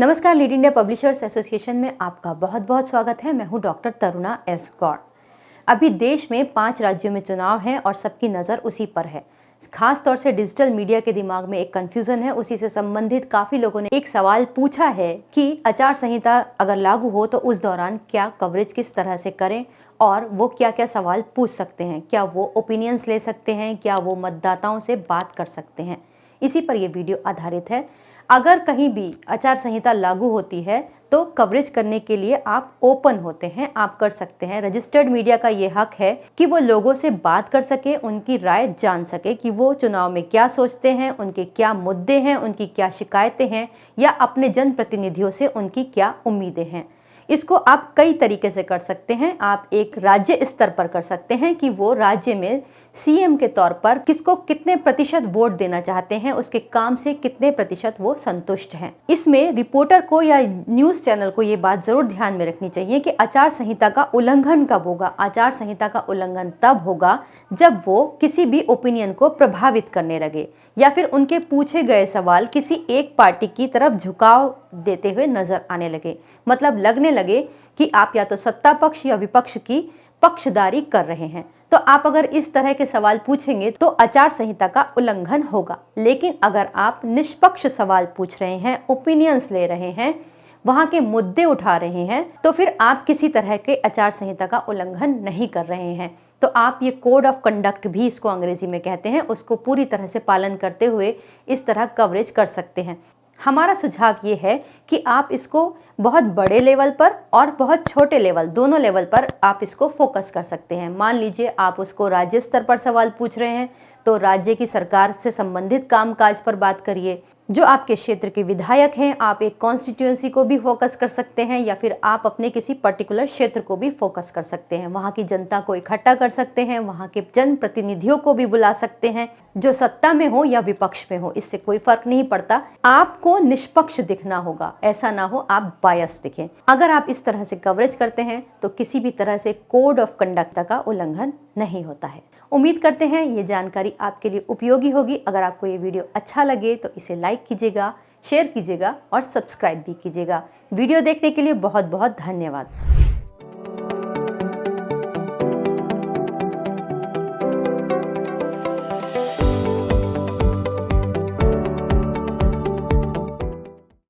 नमस्कार, lead India publishers association में आपका बहुत बहुत स्वागत है। मैं हूं डॉक्टर तरुणा एस गौड़। अभी देश में 5 राज्यों में चुनाव है और सबकी नज़र उसी पर है। खास तौर से डिजिटल मीडिया के दिमाग में एक कन्फ्यूज़न है। उसी से संबंधित काफ़ी लोगों ने एक सवाल पूछा है कि आचार संहिता अगर लागू हो तो उस दौरान क्या कवरेज किस तरह से करें और वो क्या क्या सवाल पूछ सकते हैं, क्या वो ओपिनियंस ले सकते हैं, क्या वो मतदाताओं से बात कर सकते हैं। इसी पर यह वीडियो आधारित है। अगर कहीं भी आचार संहिता लागू होती है तो कवरेज करने के लिए आप ओपन होते हैं, आप कर सकते हैं। रजिस्टर्ड मीडिया का ये हक है कि वो लोगों से बात कर सके, उनकी राय जान सके कि वो चुनाव में क्या सोचते हैं, उनके क्या मुद्दे हैं, उनकी क्या शिकायतें हैं या अपने जनप्रतिनिधियों से उनकी क्या उम्मीदें हैं। इसको आप कई तरीके से कर सकते हैं। आप एक राज्य स्तर पर कर सकते हैं कि वो राज्य में सीएम के तौर पर किसको कितने प्रतिशत वोट देना चाहते हैं, उसके काम से कितने प्रतिशत वो संतुष्ट हैं। इसमें रिपोर्टर को या न्यूज़ चैनल को ये बात जरूर ध्यान में रखनी चाहिए कि आचार संहिता का उल्लंघन कब होगा। आचार संहिता का उल्लंघन तब होगा जब वो किसी भी ओपिनियन को प्रभावित करने लगे या फिर उनके पूछे गए सवाल किसी एक पार्टी की तरफ झुकाव देते हुए नजर आने लगे। मतलब लगने लगे कि आप या तो सत्ता पक्ष या विपक्ष की पक्षधारी कर रहे हैं। तो आप अगर इस तरह के सवाल पूछेंगे तो आचार संहिता का उल्लंघन होगा। लेकिन अगर आप निष्पक्ष सवाल पूछ रहे हैं, ओपिनियंस ले रहे हैं, वहां के मुद्दे उठा रहे हैं, तो फिर आप किसी तरह के आचार संहिता का उल्लंघन नहीं कर रहे हैं। तो आप ये कोड ऑफ कंडक्ट भी इसको अंग्रेजी में कहते हैं, उसको पूरी तरह से पालन करते हुए इस तरह कवरेज कर सकते हैं। हमारा सुझाव ये है कि आप इसको बहुत बड़े लेवल पर और बहुत छोटे लेवल, दोनों लेवल पर आप इसको फोकस कर सकते हैं। मान लीजिए आप उसको राज्य स्तर पर सवाल पूछ रहे हैं तो राज्य की सरकार से संबंधित कामकाज पर बात करिए। जो आपके क्षेत्र के विधायक हैं, आप एक कॉन्स्टिट्यूएंसी को भी फोकस कर सकते हैं या फिर आप अपने किसी पर्टिकुलर क्षेत्र को भी फोकस कर सकते हैं। वहाँ की जनता को इकट्ठा कर सकते हैं, वहाँ के जनप्रतिनिधियों को भी बुला सकते हैं, जो सत्ता में हो या विपक्ष में हो, इससे कोई फर्क नहीं पड़ता। आपको निष्पक्ष दिखना होगा, ऐसा ना हो आप बायस दिखें। अगर आप इस तरह से कवरेज करते हैं तो किसी भी तरह से कोड ऑफ कंडक्ट का उल्लंघन नहीं होता है। उम्मीद करते हैं ये जानकारी आपके लिए उपयोगी होगी। अगर आपको ये वीडियो अच्छा लगे तो इसे लाइक कीजिएगा, शेयर कीजिएगा और सब्सक्राइब भी कीजिएगा। वीडियो देखने के लिए बहुत बहुत धन्यवाद।